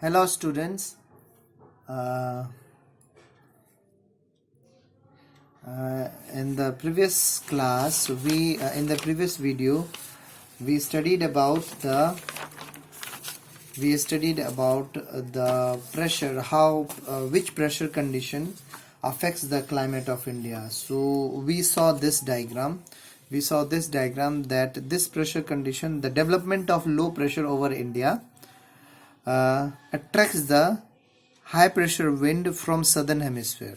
Hello students. Uh, in the previous class, in the previous video, we studied about the pressure, how which pressure condition affects the climate of India. So we saw this diagram. That this pressure condition, the development of low pressure over India, attracts the high pressure wind from southern hemisphere.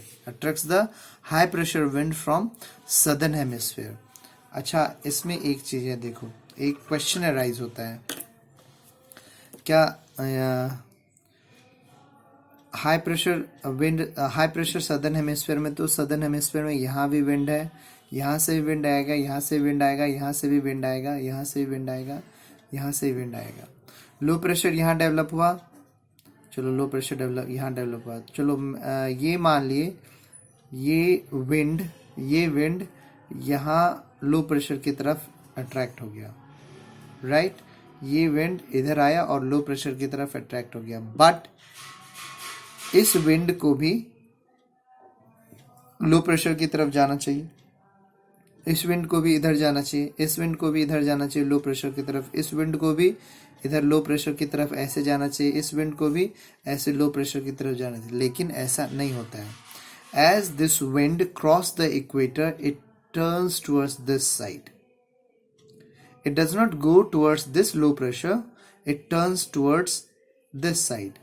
अच्छा, इसमें एक चीज है, देखो, एक question arise होता है, क्या हाई प्रेशर सदर्न हेमिस्फीयर में, तो सदर्न हेमिस्फीयर में यहाँ भी विंड है, यहाँ से भी विंड आएगा, यहाँ से विंड आएगा, यहाँ से भी विंड आएगा, यहाँ से भी विंड आएगा, यहाँ से भी विंड आएगा. लो प्रेशर यहाँ डेवलप हुआ, चलो लो प्रेशर यहाँ डेवलप हुआ. चलो ये मान लिए ये विंड यहाँ लो प्रेशर की तरफ अट्रैक्ट हो गया, राइट. ये विंड इधर आया और लो प्रेशर की तरफ अट्रैक्ट हो गया, बट इस विंड को भी लो प्रेशर की तरफ जाना चाहिए, इस विंड को भी इधर जाना चाहिए, इस विंड को भी इधर जाना चाहिए लो प्रेशर की तरफ, इस विंड को भी इधर लो प्रेशर की तरफ ऐसे जाना चाहिए, इस विंड को भी ऐसे लो प्रेशर की तरफ जाना चाहिए. लेकिन ऐसा नहीं होता है. As this wind cross the equator, it turns towards this side. It does not go towards this low pressure, it turns towards this side.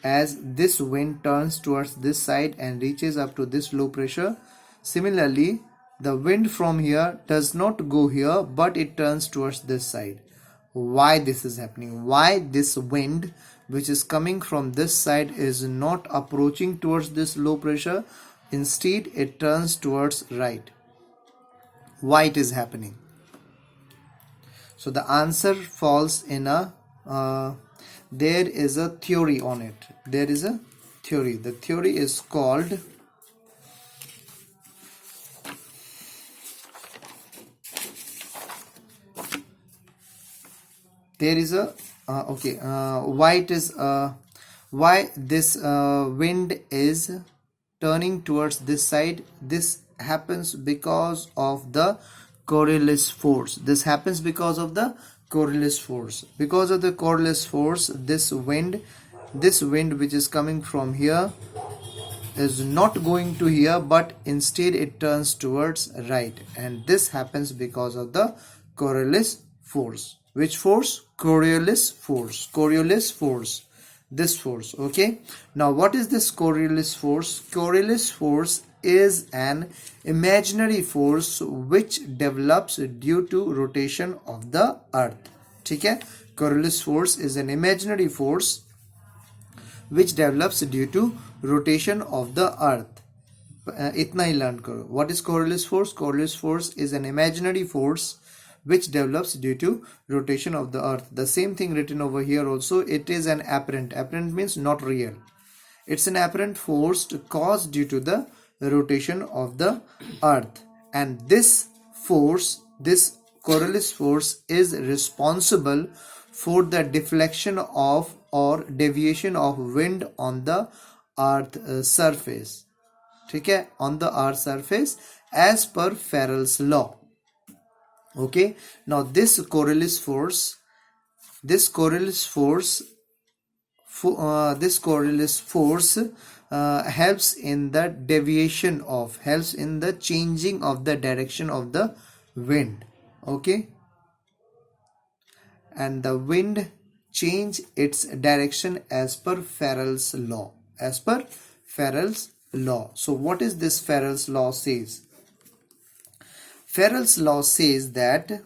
As this wind turns towards this side and reaches up to this low pressure, similarly, the wind from here does not go here, but it turns towards this side. Why this is happening? Why this wind, which is coming from this side, is not approaching towards this low pressure? Instead, it turns towards right. Why it is happening? So the answer falls in a there is a theory on it. There is a theory. The theory is called why this wind is turning towards this side. This happens because of the Coriolis force. Because of the Coriolis force, this wind which is coming from here is not going to here, but instead it turns towards right, and this happens because of the Coriolis force. Which force? Coriolis force. This force. Okay, now what is this Coriolis force? Coriolis force is an imaginary force which develops due to rotation of the earth. ठीक है, Coriolis force is an imaginary force which develops due to rotation of the earth. इतना ही learn करो. What is Coriolis force? Coriolis force is an imaginary force which develops due to rotation of the earth. The same thing written over here also. It is an apparent. Apparent means not real. It's an apparent force caused due to the rotation of the earth, and this Coriolis force is responsible for the deflection of or deviation of wind on the earth surface. ठीक है, on the earth surface as per Farrell's law. Okay, now this Coriolis force helps in the changing of the direction of the wind. Okay, and the wind change its direction as per Farrell's law. So what is this Farrell's law says? Farrell's law says that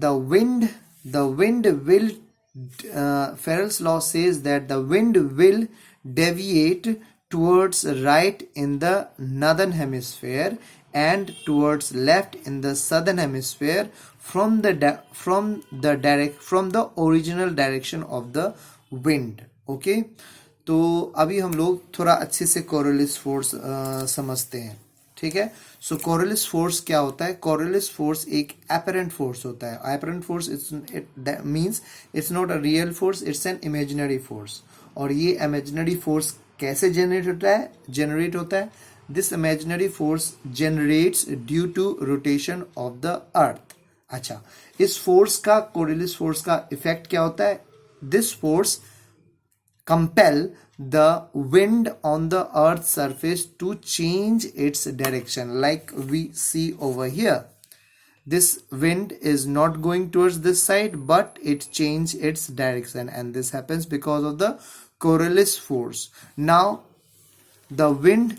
the wind will deviate towards right in the northern hemisphere and towards left in the southern hemisphere from the original direction of the wind. Okay, तो अभी हम लोग थोड़ा अच्छे से Coriolis force समझते हैं. ठीक है। सो कोरियोलिस फोर्स क्या होता है? कोरियोलिस फोर्स एक एपरेंट फोर्स होता है। Apparent force it means it's not a real force, it's an imaginary force. और ये इमेजिनरी फोर्स कैसे जनरेट होता है? This imaginary force generates due to rotation of the earth. अच्छा, इस फोर्स का, कोरियोलिस फोर्स का इफेक्ट क्या होता है? This force compel the wind on the earth's surface to change its direction, like we see over here. This wind is not going towards this side, but it changed its direction, and this happens because of the Coriolis force. Now the wind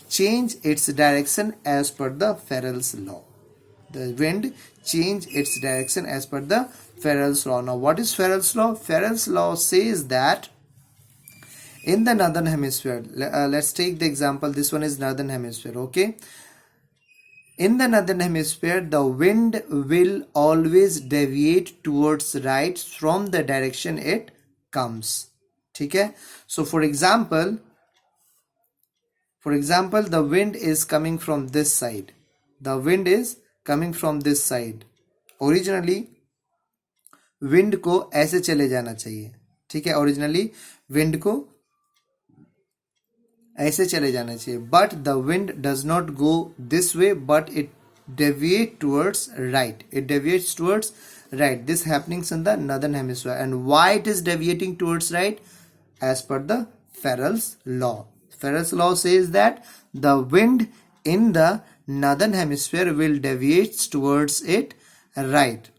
change its direction as per the Farrell's law. The wind change its direction as per the Farrell's law. Now what is Farrell's law? Farrell's law says that in the northern hemisphere, let's take the example, this one is northern hemisphere, okay? In the northern hemisphere, the wind will always deviate towards right from the direction it comes. ठीक है? So for example, the wind is coming from this side. The wind is coming from this side. Originally wind को ऐसे चले जाना चाहिए, ठीक है? Originally wind को ऐसे चले जाना चाहिए, but the wind does not go this way, but it deviate towards right. It deviates towards right. This happenings in the northern hemisphere. And why it is deviating towards right? As per the Farrell's law. Farrell's law says that the wind in the northern hemisphere will deviate towards it right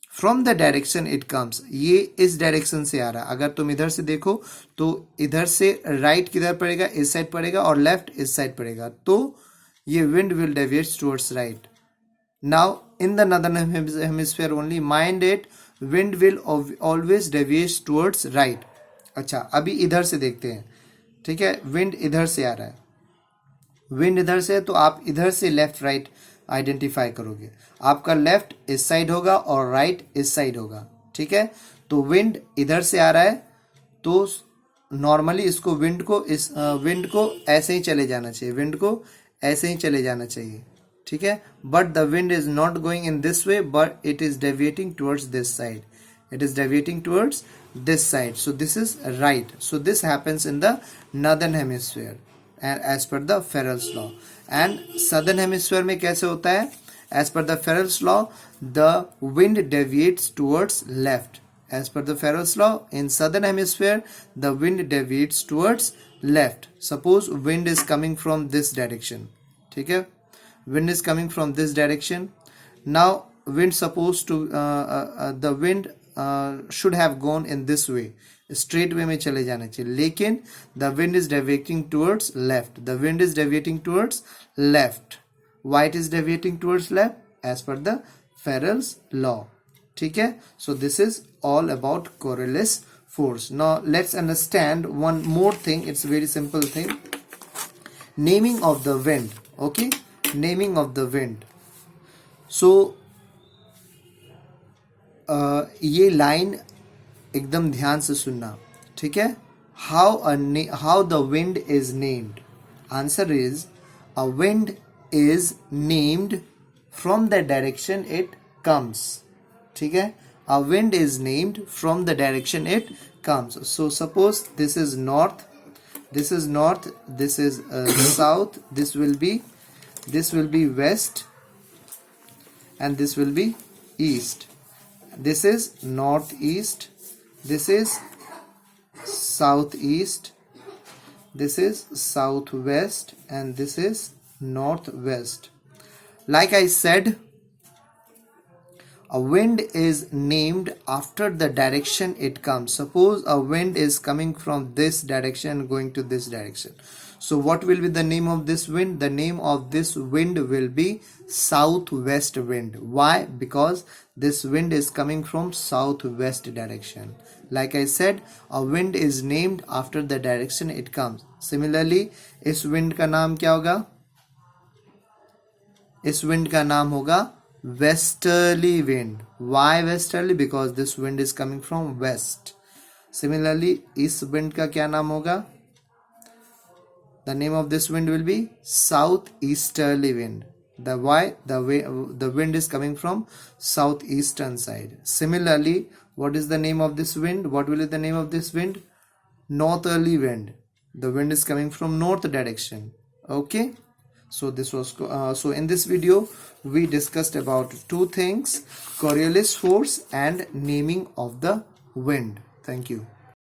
from the direction it comes. ये इस direction से आ रहा है। अगर तुम इधर से देखो तो इधर से राइट किधर पड़ेगा? इस साइड पड़ेगा, और लेफ्ट इस साइड पड़ेगा, तो ये wind will deviate towards right. Now in the northern hemisphere only, mind it, wind will always deviate towards right. अच्छा, अभी इधर से देखते हैं, ठीक है? विंड इधर से आ रहा है, विंड इधर से, तो आप इधर से लेफ्ट राइट आइडेंटिफाई करोगे. आपका लेफ्ट इस साइड होगा और राइट इस साइड होगा, ठीक है? तो विंड इधर से आ रहा है, तो नॉर्मली इसको विंड को ऐसे ही चले जाना चाहिए, विंड को ऐसे ही चले जाना चाहिए, ठीक है? But the wind is not going in this way, but it is deviating towards this side. It is deviating towards this side. So this is right. So this happens in the northern hemisphere and as per the Farrell's law. And southern hemisphere में कैसे होता है? As per the Farrell's law, the wind deviates towards left. As per the Farrell's law, in southern hemisphere, the wind deviates towards left. Suppose wind is coming from this direction. ठीक है? Wind is coming from this direction. Now wind supposed to the wind should have gone in this way, straight way में चले जाना चाहिए, लेकिन the wind is deviating towards left. The wind is deviating towards left. Why it is deviating towards left? As per the Farrell's law. ठीक है? So this is all about Coriolis force. Now let's understand one more thing. It's a very simple thing. Naming of the wind. Okay? Naming of the wind. So ये line एकदम ध्यान से सुनना, ठीक है? How the wind is named. Answer is a wind is named from the direction it comes. ठीक है? A wind is named from the direction it comes. So suppose this is north, this is north, this is south, this will be west, and this will be east. This is northeast, this is southeast, this is southwest, and this is northwest. Like I said, a wind is named after the direction it comes. Suppose a wind is coming from this direction going to this direction. So what will be the name of this wind? The name of this wind will be southwest wind. Why? Because this wind is coming from southwest direction. Like I said, a wind is named after the direction it comes. Similarly, इस wind का नाम क्या होगा? इस wind का नाम होगा westerly wind. Why westerly? Because this wind is coming from west. Similarly, इस wind का क्या नाम होगा? The name of this wind will be southeasterly wind. The why? The wind is coming from southeastern side. Similarly, what is the name of this wind? What will be the name of this wind? Northerly wind. The wind is coming from north direction. Okay. So this was so in this video we discussed about two things: Coriolis force and naming of the wind. Thank you.